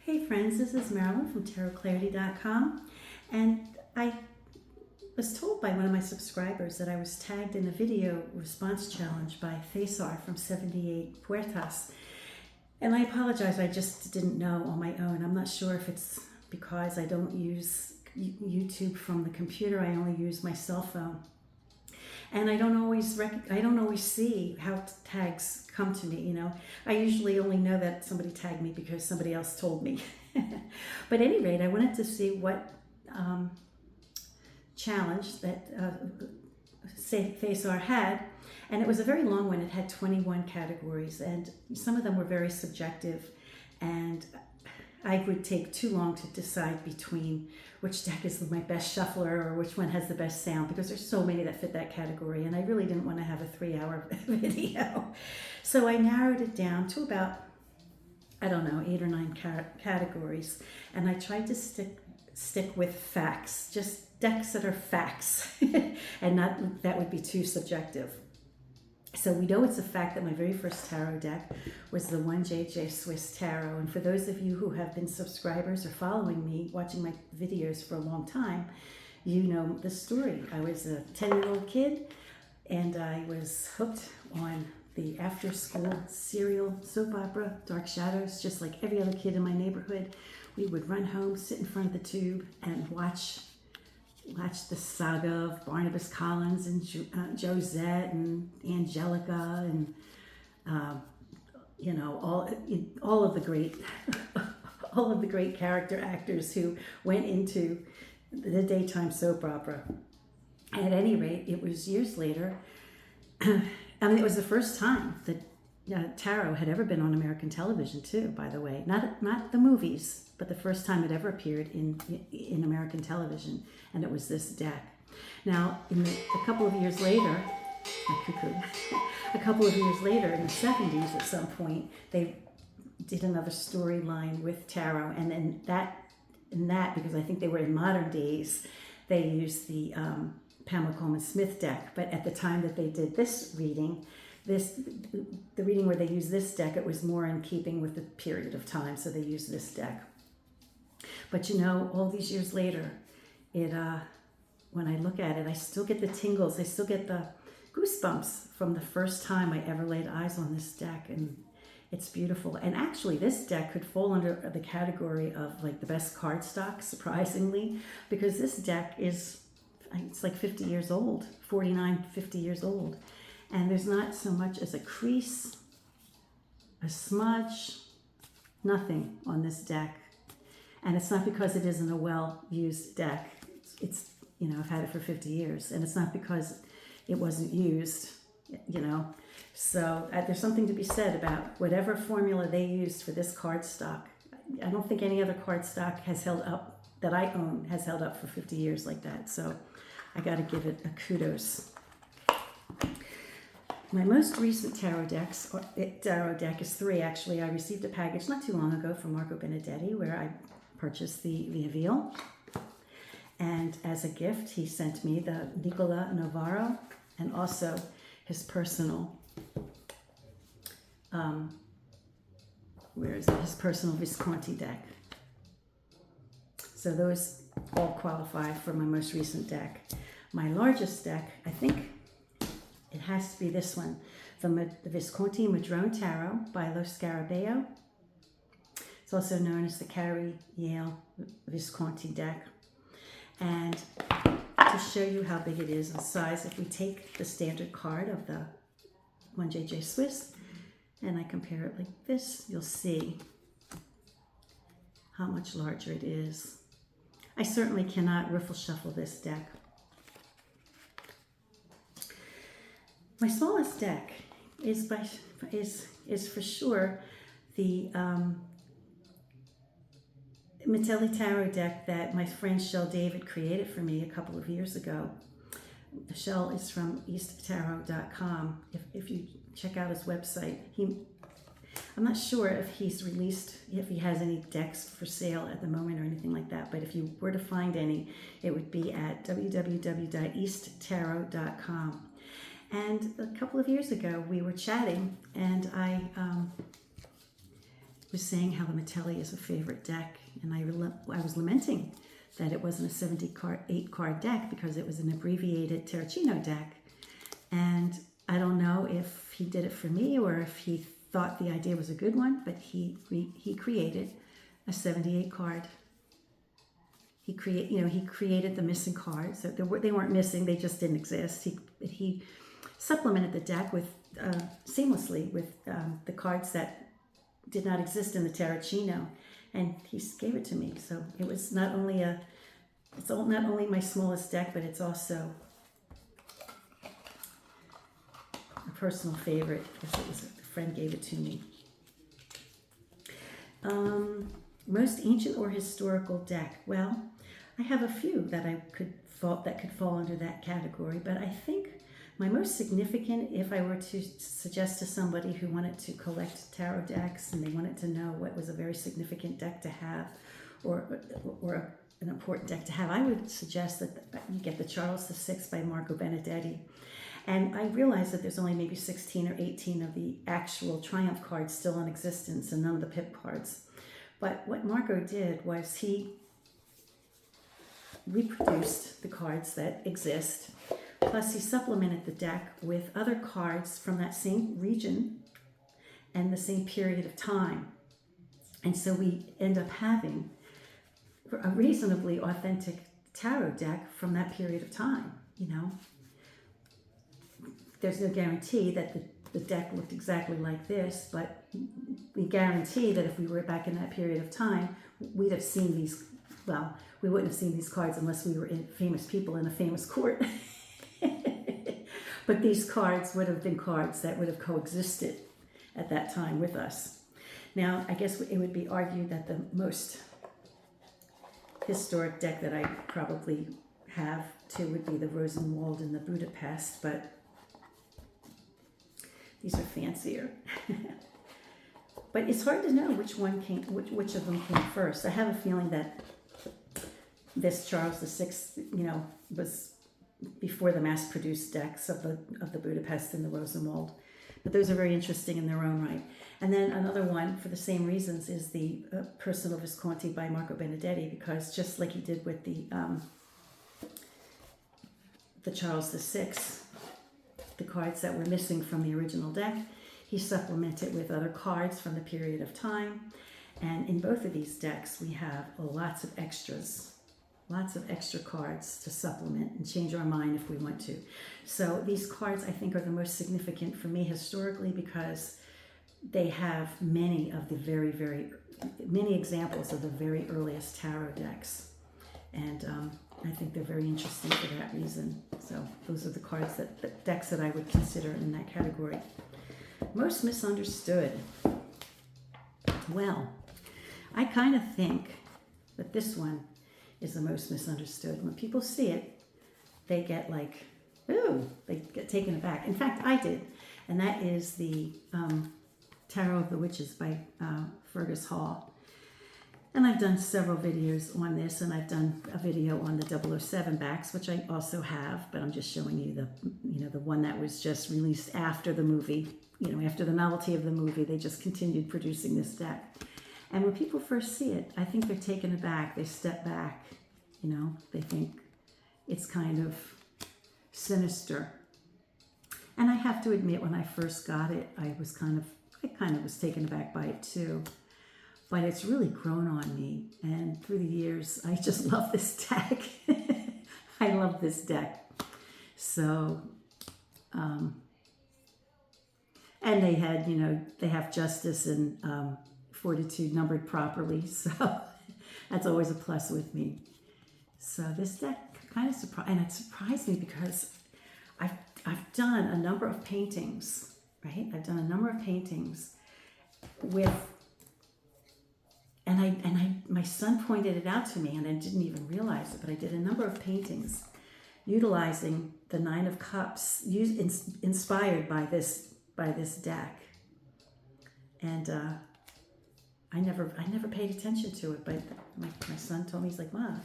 Hey friends, this is Marilyn from tarotclarity.com, and I was told by one of my subscribers that I was tagged in a video response challenge by César from 78 Puertas, and I apologize, I just didn't know on my own. I'm not sure if it's because I don't use YouTube from the computer, I only use my cell phone. And I don't always see how tags come to me, you know. I usually only know that somebody tagged me because somebody else told me. But at any rate, I wanted to see what challenge that César had, and it was a very long one. It had 21 categories, and some of them were very subjective, and I would take too long to decide between which deck is my best shuffler or which one has the best sound, because there's so many that fit that category, and I really didn't want to have a 3-hour video. So I narrowed it down to about, I don't know, 8 or 9 categories, and I tried to stick with facts, just decks that are facts, and not that would be too subjective. So we know it's a fact that my very first tarot deck was the 1JJ Swiss Tarot. And for those of you who have been subscribers or following me, watching my videos for a long time, you know the story. I was a 10-year-old kid, and I was hooked on the after-school serial soap opera, Dark Shadows, just like every other kid in my neighborhood. We would run home, sit in front of the tube, and watch the saga of Barnabas Collins and Josette and Angelica and all of the great all of the great character actors who went into the daytime soap opera. At any rate, it was years later. It was the first time that tarot had ever been on American television too, by the way. Not the movies, but the first time it ever appeared in American television, and it was this deck. Now, a couple of years later, a couple of years later, in the 70s at some point, they did another storyline with tarot, and in that, because I think they were in modern days, they used the Pamela Coleman Smith deck. But at the time that they did this reading, the reading where they used this deck, it was more in keeping with the period of time, so they used this deck. But you know, all these years later, when I look at it, I still get the tingles, I still get the goosebumps from the first time I ever laid eyes on this deck, and it's beautiful. And actually, this deck could fall under the category of like the best cardstock, surprisingly, because this deck it's like 50 years old, 49, 50 years old. And there's not so much as a crease, a smudge, nothing on this deck. And it's not because it isn't a well-used deck. It's I've had it for 50 years, and it's not because it wasn't used, So there's something to be said about whatever formula they used for this cardstock. I don't think any other cardstock has held up, that I own, has held up for 50 years like that. So I got to give it a kudos. My most recent tarot deck is 3, actually. I received a package not too long ago from Marco Benedetti where I purchased the Reveal. And as a gift, he sent me the Nicola Navarro and also his personal, his personal Visconti deck. So those all qualify for my most recent deck. My largest deck, I think, it has to be this one, the Visconti Madrone Tarot by Lo Scarabeo. It's also known as the Carrie Yale Visconti deck. And to show you how big it is in size, if we take the standard card of the 1JJ Swiss and I compare it like this, you'll see how much larger it is. I certainly cannot riffle shuffle this deck. My smallest deck is for sure the Metelli Tarot deck that my friend Shell David created for me a couple of years ago. Shell is from easttarot.com. If you check out his website, I'm not sure if he has any decks for sale at the moment or anything like that, but if you were to find any, it would be at www.easttarot.com. And a couple of years ago, we were chatting, and I was saying how the Metelli is a favorite deck, and I was lamenting that it wasn't a 78 card deck because it was an abbreviated Terracino deck. And I don't know if he did it for me or if he thought the idea was a good one, but he created a 78 card. He created the missing cards. So they weren't missing; they just didn't exist. He supplemented the deck with seamlessly with the cards that did not exist in the Terracino, and he gave it to me. So it was not only not only my smallest deck, but it's also a personal favorite because a friend gave it to me. Most ancient or historical deck. Well, I have a few that could fall under that category, but I think my most significant, if I were to suggest to somebody who wanted to collect tarot decks and they wanted to know what was a very significant deck to have, or an important deck to have, I would suggest that you get the Charles VI by Marco Benedetti. And I realize that there's only maybe 16 or 18 of the actual Triumph cards still in existence and none of the pip cards. But what Marco did was he reproduced the cards that exist, plus he supplemented the deck with other cards from that same region and the same period of time. And so we end up having a reasonably authentic tarot deck from that period of time, There's no guarantee that the deck looked exactly like this, but we guarantee that if we were back in that period of time, we'd have seen these, well, we wouldn't have seen these cards unless we were famous people in a famous court. But these cards would have been cards that would have coexisted at that time with us. Now, I guess it would be argued that the most historic deck that I probably have too would be the Rosenwald and the Budapest, but these are fancier. But it's hard to know which which of them came first. I have a feeling that this Charles VI, was before the mass-produced decks of the Budapest and the Rosenwald. But those are very interesting in their own right. And then another one, for the same reasons, is the Personal Visconti by Marco Benedetti, because just like he did with the Charles VI, the cards that were missing from the original deck, he supplemented with other cards from the period of time. And in both of these decks, we have lots of extra cards to supplement and change our mind if we want to. So these cards, I think, are the most significant for me historically because they have many examples of the very earliest tarot decks. And I think they're very interesting for that reason. So those are the cards, the decks that I would consider in that category. Most misunderstood. Well, I kind of think that this one is the most misunderstood. When people see it, they get like, ooh, they get taken aback. In fact, I did. And that is the Tarot of the Witches by Fergus Hall. And I've done several videos on this, and I've done a video on the 007 backs, which I also have, but I'm just showing you the one that was just released after the movie, after the novelty of the movie. They just continued producing this deck. And when people first see it, I think they're taken aback. They step back, they think it's kind of sinister. And I have to admit, when I first got it, I kind of was taken aback by it too. But it's really grown on me. And through the years, I just love this deck. I love this deck. So, and they had, they have justice and fortitude numbered properly. So that's always a plus with me. So this deck kind of surprised me because I've done a number of paintings, right? I've done a number of paintings with, and my son pointed it out to me, and I didn't even realize it, but I did a number of paintings utilizing the Nine of Cups, inspired by this deck. And I never paid attention to it, but my son told me, he's like, Mom,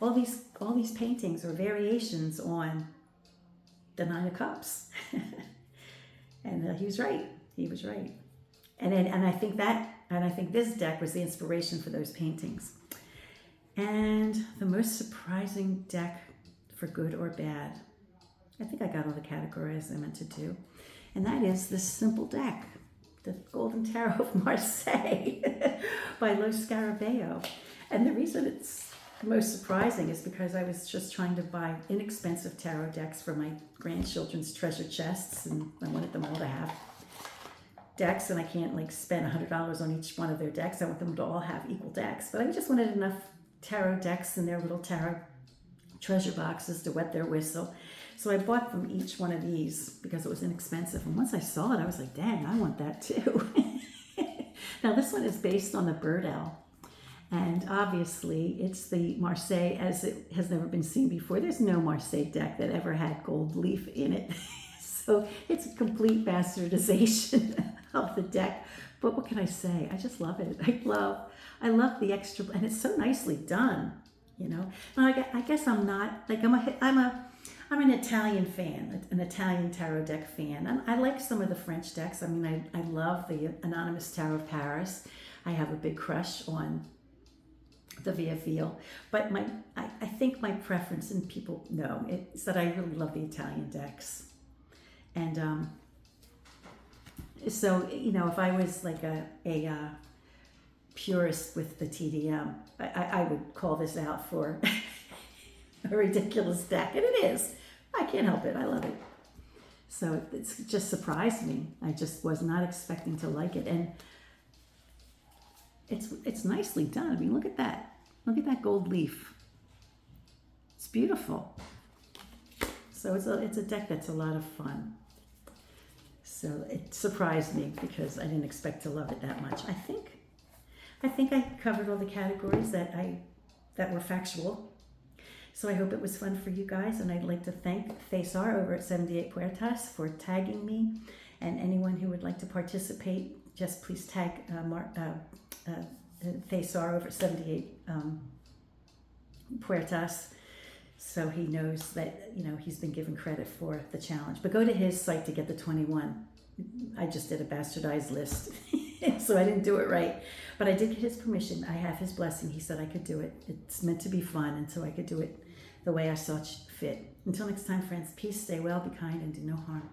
all these paintings are variations on the Nine of Cups. And he was right. He was right. And I think that And I think this deck was the inspiration for those paintings. And the most surprising deck, for good or bad, I think I got all the categories I meant to do. And that is this simple deck, the Golden Tarot of Marseille by Lo Scarabeo. And the reason it's most surprising is because I was just trying to buy inexpensive tarot decks for my grandchildren's treasure chests, and I wanted them all to have decks, and I can't like spend $100 on each one of their decks. I want them to all have equal decks, but I just wanted enough tarot decks in their little tarot treasure boxes to wet their whistle. So I bought them each one of these because it was inexpensive. And once I saw it, I was like, dang, I want that too. Now this one is based on the bird owl. And obviously it's the Marseille as it has never been seen before. There's no Marseille deck that ever had gold leaf in it. So it's a complete bastardization of the deck. But what can I say? I just love it. I love the extra, and it's so nicely done, you know. Now, I guess I'm not, like, I'm an Italian fan, an Italian tarot deck fan. And I like some of the French decks. I mean, I love the Anonymous Tarot of Paris. I have a big crush on the Via. But I think my preference, and people know, is that I really love the Italian decks. And so, you know, if I was like a purist with the TDM, I would call this out for a ridiculous deck. And it is. I can't help it. I love it. So it's just surprised me. I just was not expecting to like it. And it's nicely done. I mean, look at that. Look at that gold leaf. It's beautiful. So it's a deck that's a lot of fun. So it surprised me because I didn't expect to love it that much. I think I covered all the categories that were factual. So I hope it was fun for you guys, and I'd like to thank César over at 78 Puertas for tagging me, and anyone who would like to participate, just please tag César over at 78 Puertas, so he knows that, you know, he's been given credit for the challenge. But go to his site to get the 21. I just did a bastardized list, so I didn't do it right. But I did get his permission. I have his blessing. He said I could do it. It's meant to be fun, and so I could do it the way I saw fit. Until next time, friends, peace, stay well, be kind, and do no harm.